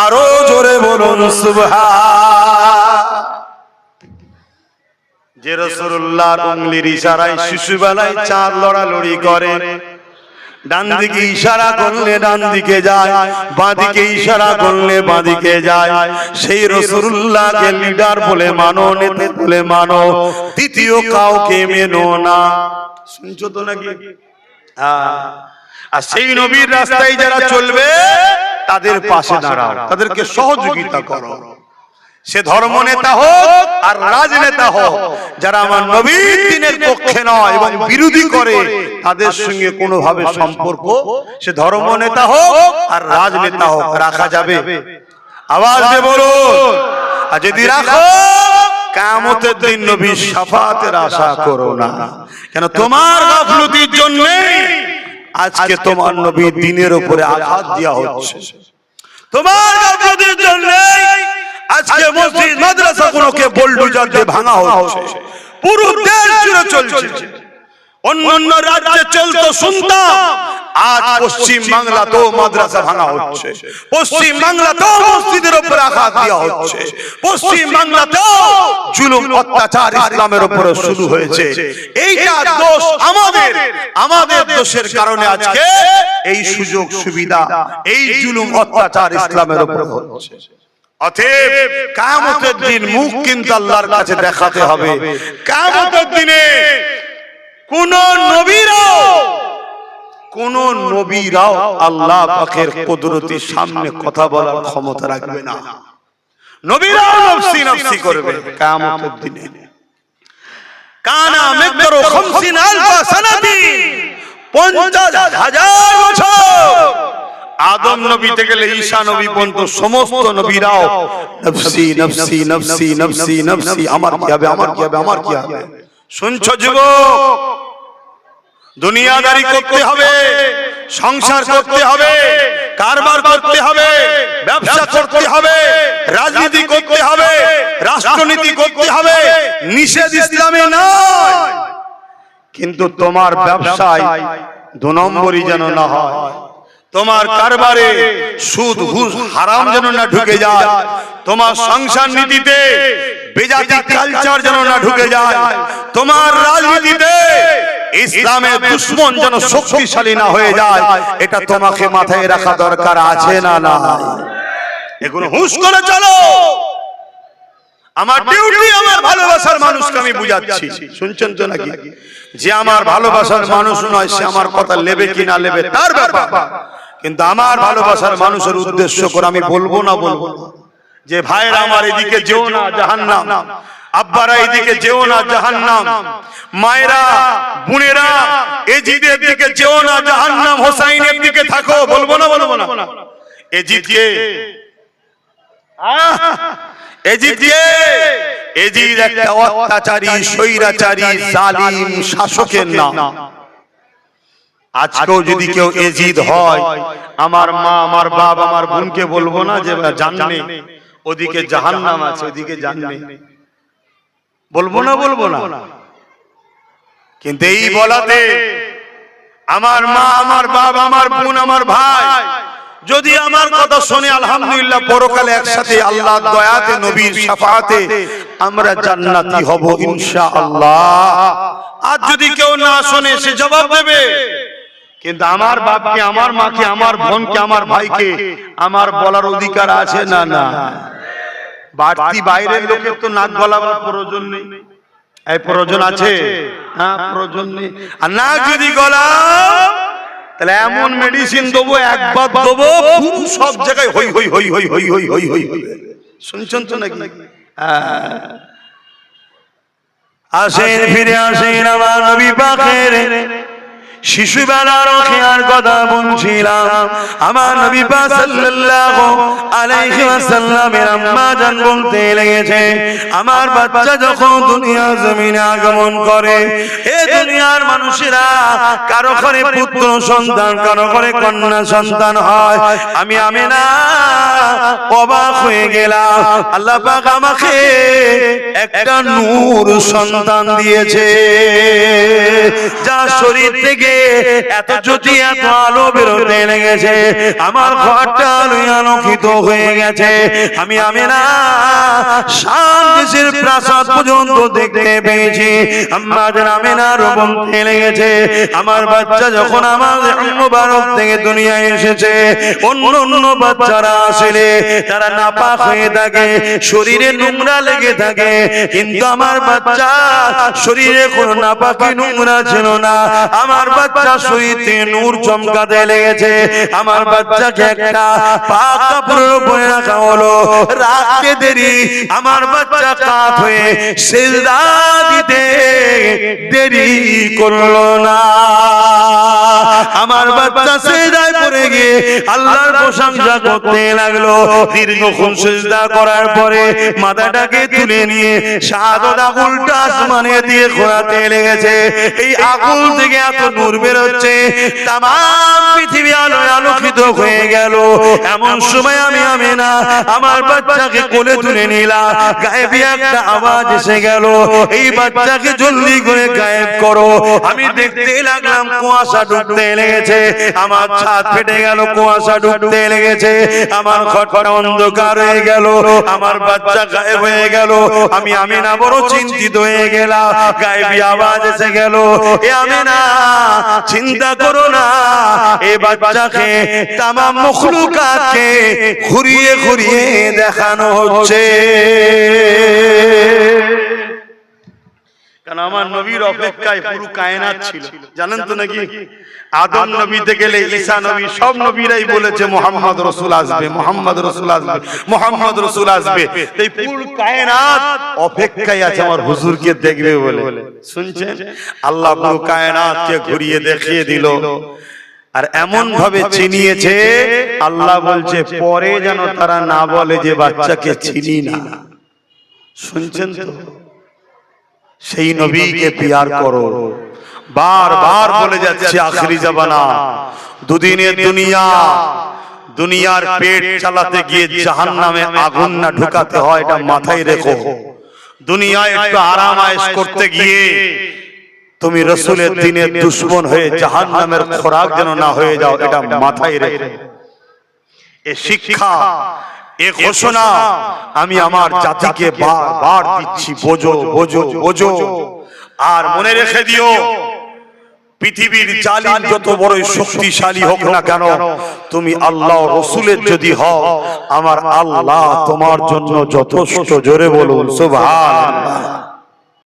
আরো জোরে বলুন সুবহান। যে রাসূলুল্লাহর উঙ্গলির ইশারায় শিশুবেলায় চাঁদ লড়ালড়ি করে, ডান দিকে ইশারা করলে ডান দিকে যায়, বাঁ দিকে ইশারা করলে বাঁ দিকে যায়, সেই রাসূলুল্লাহকে লিডার বলে মানো, নেতা বলে মানো, দ্বিতীয় কাউকে মেনো না। শুনছো তো নাকি? আর সেই নবীর রাস্তায় যারা চলবে তাদের পাশে দাঁড়াও, তাদেরকে সহযোগিতা করো। সে ধর্ম নেতা হোক আর রাজনেতা হোক, যারা আমার নবীর দ্বীনের পক্ষে নয় এবং বিরোধী করে, তাদের সঙ্গে কোনোভাবে সম্পর্ক, সে ধর্ম নেতা হোক আর রাজনেতা হোক, রাখা যাবে? আওয়াজ দিয়ে বলুন। আর যদি রাখো, কিয়ামতের দিন নবীর শাফাতের আশা করো না। কেন? তোমার গাফলতির জন্য আজকে তোমার নবীর দ্বীনের উপরে আঘাত দেওয়া হচ্ছে। তোমার গাফলতির জন্য আজকে মসজিদ মাদ্রাসাগুলোকে বুলডোজার দিয়ে ভাঙা হচ্ছে। পুরো দেশ জুড়ে চলছে। অন্যান্য রাজ্যে চলতো শুনতাম, আজ পশ্চিম বাংলাতেও মাদ্রাসা ভাঙা হচ্ছে, পশ্চিম বাংলাতেও মসজিদের উপর আঘাত দেওয়া হচ্ছে, পশ্চিম বাংলাতেও জুলুম অত্যাচার ইসলামের উপর শুরু হয়েছে। এইটা দোষ আমাদের, আমাদের দোষের কারণে আজকে এই সুযোগ সুবিধা, এই জুলুম অত্যাচার ইসলামের উপর হচ্ছে। অতএব কিয়ামতের দিন মুখ কিন্তু আল্লাহর কাছে দেখাতে হবে। কিয়ামতের দিনে কোন নবীরাও আল্লাহ পাকের কুদরতের সামনে কথা বলার ক্ষমতা রাখবে না। নবীরাও নফসি নফসি করবে কিয়ামতের দিনে। কানা মিকদারু 50000 সানাতিন, 50,000 বছর। আদম নবী থেকে ঈসা নবী পর্যন্ত সমস্ত নবীরাও নফসি নফসি নফসি নফসি নফসি, আমার কি হবে, আমার কি হবে, আমার কি হবে। শুনছো যুবক? দুনিয়াদারি করতে হবে, সংসার করতে হবে, কারবার করতে হবে, ব্যবসা করতে হবে, রাজনীতি করতে হবে, রাষ্ট্রনীতি করতে হবে, নিষেধ ইসলামে নয়। কিন্তু তোমার ব্যবসায় 2 নম্বরই যেন না হয়, তোমার কারবারে সুদ ঘুষ হারাম যেন না ঢুকে যায়, তোমার সংসার নীতিতে বেজাতি কালচার যেন না ঢুকে যায়, তোমার রাজনীতিতে ইসলামের দুশমন যেন শক্তিশালী না হয়ে যায়। এটা তোমাকে মাথায় রাখা দরকার আছে না না? এগুলো হুঁশ করে চলো। আমার ডিউটি আমার ভালোবাসার মানুষকে আমি বুঝাচ্ছি, শুনছেন তো নাকি? যে আমার ভালোবাসার মানুষ নয়, সে আমার কথা নেবে কি না নেবে তার ব্যাপার, কিন্তু আমার ভালোবাসার মানুষের উদ্দেশ্য করে আমি বলবো না যে ভাইরা আমার এদিকে যেও না জাহান্নাম, আব্বারা এদিকে যেও না জাহান্নাম, মায়েরা বোনেরা এজিদের দিকে যেও না জাহান্নাম, হোসাইনের দিকে থাকো, বলবো না? বলবো না? এজিদকে এজিদ একটা অত্যাচারী, স্বৈরাচারী, জালিম শাসকের নাম। আজকেও যদি কেউ এজিদ হয়, আমার মা, আমার বাপ, আমার বোনকে বলবো না যে জাননে ওদিকে জাহান্নাম আছে, ওদিকে জাননে, বলবো না? বলবো না? কিন্তু এই বলাতে আমার মা, আমার বাপ, আমার বোন, আমার ভাই যদি আমার কথা শুনে, আলহামদুলিল্লাহ, পরকালে একসাথে আল্লাহর দয়াতে নবীর শাফাআতে আমরা জান্নাতি হব ইনশাআল্লাহ। আর যদি কেউ না শুনে, সে জবাব দেবে কিন্তু আমার বাপকে, আমার মাকে, আমার বোনকে, আমার ভাইকে আমার বলার অধিকার আছে না? না। বাড়তি বাইরের লোকের তো নাক গলাবার প্রয়োজন নেই। এই প্রয়োজন আছে? হ্যাঁ, প্রয়োজন নেই। আর নাক যদি গলাম তাহলে এমন মেডিসিন দেবো, একবার দেবো সব জায়গায় হই হই হই হই হই হই হই হই হই। শুনছেন তো নাকি? আসেন, ফিরে আসেন আমার নবী পাকের শিশুবেলার খেয়ার কথা বলছিলাম। আমার নবী পাক সাল্লাল্লাহু আলাইহি ওয়াসাল্লামের আম্মা জান বলতে লেগেছে, আমার বাচ্চা যখন দুনিয়া জমিনে আগমন করে, এ দুনিয়ার মানুষেরা কারো ঘরে পুত্র সন্তান, কারো ঘরে কন্যা সন্তান হয়, আমি আমিনা অবাক হয়ে গেলাম। আল্লাহ পাক আমাকে একটা নূর সন্তান দিয়েছে, যার শরীর থেকে এত জ্যোতি, এত আলো বেরোতে লেগেছে, আমার ঘরটা আলোকিত হয়ে গেছে। আমি আমিনা শাম দেশের প্রাসাদ পর্যন্ত দেখতে পেয়েছি। আমাদের আমিনার বলতে লেগেছে, আমার বাচ্চা যখন আমাদের মুবারক থেকে দুনিয়ায় এসেছে, অন্য অন্য বাচ্চারা আসলে তারা নাপাক হয়ে থাকে, শরীরে নোংরা লেগে থাকে, কিন্তু আমার বাচ্চা শরীরে কোনো নাপাকি নোংরা ছিল না। আমার বাচ্চা শরীরে নূর চমকাতে লেগেছে। আমার বাচ্চাকে একটা পাক কাপড়ের উপরে রাখা হলো, রাখতে দেরি আমার বাচ্চা কাত হয়ে সিজদা দিতে দেরি করলো না। আমার বাচ্চা সিজদায় পড়ে গিয়ে আল্লাহর প্রশংসা করতে লাগলো। দীর্ঘক্ষণ সিজদা করার পরে মাথাটাকে তুলে নিয়ে শাহাদাত আগুলটা আসমানে দিয়ে ঘোরাতে লেগেছে। এই আগুল থেকে এত নূর বেরোচ্ছে, তামাম পৃথিবী আলোয় আলোকিত হয়ে গেল। এমন সময় আমি আমিনা আমার বাচ্চাকে কোলে তুলে নিলাম। গায়েবী একটা আওয়াজ এসে গেল, এই বাচ্চাকে জলদি করে গায়েব করো। আমি দেখতে লাগলাম কুয়াশা ঢুকতে লেগেছে, আমার ছাদ ফেটে গেল, কুয়াশা ঢুকতে লেগেছে, আমার ঘরটা অন্ধকার হয়ে গেল, আমার বাচ্চা গায়েব হয়ে গেল। আমি আমিনা বড় চিন্তিত হয়ে গেলাম। গায়েবী আওয়াজ এসে গেল, এ আমিনা চিন্তা করো না, এই বাচ্চাকে তামাম মখলুকাতকে ঘুরিয়ে ঘুরিয়ে দেখানো হচ্ছে। কারণ আমার নবীর অপেক্ষায় পুরো কায়নাত ছিল, জানেন তো নাকি? আদম নবী থেকে ঈসা নবী সব নবীরাই বলেছে মুহাম্মদ রাসূল আসবে, মুহাম্মদ রাসূল আসবে, মুহাম্মদ রাসূল আসবে। এই পুরো কায়নাত অপেক্ষায় আছে আমার হুজুরকে দেখবে বলে। শুনছেন? আল্লাহ পুরো কায়নাতকে ঘুরিয়ে দেখিয়ে দিল, আর এমন ভাবে চিনিয়েছে, আল্লাহ বলছে পরে যেন তারা না বলে যে বাচ্চাকে চিনি না। শুনছেন তো? সেই নবীকে পিয়ার করো। বারবার বলে যাচ্ছে আখিরি জামানা, দুদিনের দুনিয়া, দুনিয়ার পেট চালাতে গিয়ে জাহান্নামে আগুন না ঢুকাতে হয়, এটা মাথায় রেখো। দুনিয়ায় একটু আরাম আয়েশ করতে গিয়ে তুমি রাসূলের দ্বীনের দুশমন হয়ে জাহান্নামের খোরাক যেন না হয়ে যাও, এটা মাথায় রেখো। এ শিক্ষা, এ ঘোষণা আমি আমার জাতিকে বারবার দিচ্ছি, বোঝো বোঝো বোঝো। আর মনে রেখে দিও, পৃথিবীর জালিম যত বড়ই শক্তিশালী হোক না কেন, তুমি আল্লাহ রাসূলের যদি হও, আমার আল্লাহ তোমার জন্য যথেষ্ট। জোরে বলুন সুবহানাল্লাহ।